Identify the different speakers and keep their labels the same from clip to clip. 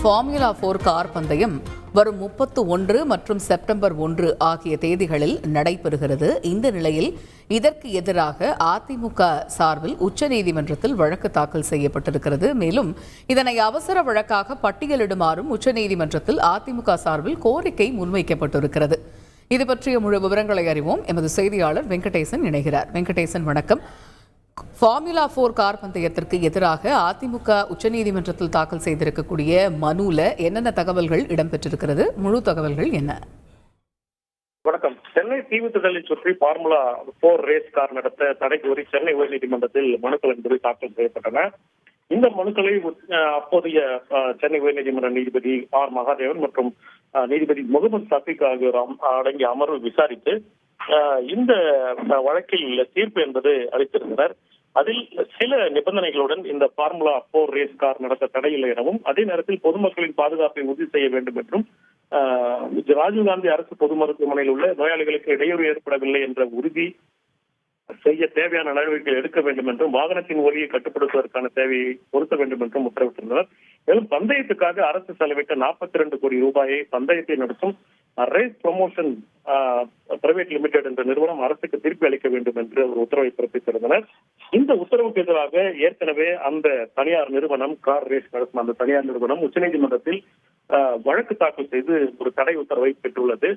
Speaker 1: Formula 4 car பந்தயம் வரும் 31 மற்றும் செப்டம்பர் 1 ஆகிய தேதிகளில் நடைபெறுகிறது. இந்த நிலையில் இதற்கு எதிராக அதிமுக சார்பில் உச்சநீதிமன்றத்தில் வழக்கு தாக்கல் செய்யப்பட்டிருக்கிறது. மேலும் இதனை அவசர வழக்காக பட்டியலிடுமாறும் உச்சநீதிமன்றத்தில் அதிமுக சார்பில் கோரிக்கை முன்வைக்கப்பட்டிருக்கிறது. இது பற்றிய முழு விவரங்களை அறிவோம். எமது செய்தியாளர் வெங்கடேசன் இணைகிறார். வெங்கடேசன், வணக்கம். ஃபார்முலா 4 கார் பந்தயத்திற்கு எதிராக அதிமுக உச்சநீதிமன்றத்தில் தாக்கல் செய்திருக்கக்கூடிய மனுல என்னென்ன தகவல்கள் இடம்பெற்றிருக்கிறது? முழு தகவல்கள் என்ன?
Speaker 2: வணக்கம். சென்னை தீவுத்திடலை சுற்றி ஃபார்முலா 4 ரேஸ் கார் நடத்த தடை கோரி சென்னை உயர்நீதிமன்றத்தில் மனுக்கள் என்பது தாக்கல் செய்யப்பட்டன. இந்த மனுக்களை அப்போதைய சென்னை உயர்நீதிமன்ற நீதிபதி ஆர் மகாதேவன் மற்றும் நீதிபதி முகமது சஃபீக் ஆகியோர் அடங்கிய அமர்வு விசாரித்து இந்த வழக்கில் தீர்ப்பு என்பது அளித்திருந்தனர். அதில் சில நிபந்தனைகளுடன் இந்த ஃபார்முலா 4 ரேஸ் கார் நடத்த தடையில்லை எனவும், அதே நேரத்தில் பொதுமக்களின் பாதுகாப்பை உறுதி செய்ய வேண்டும் என்றும், ராஜீவ்காந்தி அரசு பொது மருத்துவமனையில் உள்ள நோயாளிகளுக்கு இடையூறு ஏற்படவில்லை என்ற உறுதி செய்ய தேவையான நடவடிக்கைகள் எடுக்க வேண்டும் என்றும், வாகனத்தின் ஒலியை கட்டுப்படுத்துவதற்கான தேவையை பொருத்த வேண்டும் என்றும் உத்தரவிட்டிருந்தனர். மேலும் பந்தயத்துக்காக அரசு செலவிட்ட 42 கோடி ரூபாயை பந்தயத்தை நடத்தும் ரேஸ் ப்ரமோஷன் பிரைவேட் லிமிடெட் என்ற நிறுவனம் அரசுக்கு திருப்பி அளிக்க வேண்டும் என்று ஒரு உத்தரவை பிறப்பித்திருந்தனர். இந்த உத்தரவுக்கு எதிராக ஏற்கனவே அந்த தனியார் நிறுவனம், கார் ரேஸ் நடத்தும் அந்த தனியார் நிறுவனம் உச்சநீதிமன்றத்தில் வழக்கு தாக்கல் செய்து ஒரு தடை உத்தரவை பெற்றுள்ளது.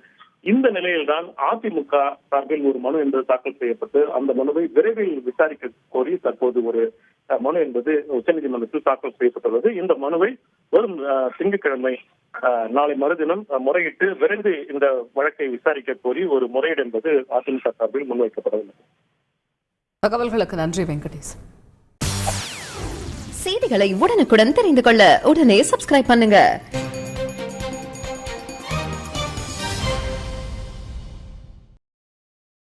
Speaker 2: இந்த நிலையில்தான் அதிமுக சார்பில் ஒரு மனு என்பது தாக்கல் செய்யப்பட்டு அந்த மனுவை விரைவில் விசாரிக்க கோரி தற்போது ஒரு மனு என்பது உச்சநீதிமன்றத்தில் தாக்கல் செய்யப்பட்டுள்ளது. இந்த மனுவை வரும் திங்கட்கிழமை நாளை மறுதினம் முறையிட்டு விரைந்து இந்த வழக்கை விசாரிக்க கோரி ஒரு முறையீடு என்பது அதிமுக சார்பில் முன்வைக்கப்படவில்லை.
Speaker 1: தகவல்களுக்கு நன்றி வெங்கடேஷ்.
Speaker 3: செய்திகளை உடனுக்குடன் தெரிந்து கொள்ள உடனே சப்ஸ்கிரைப் பண்ணுங்க.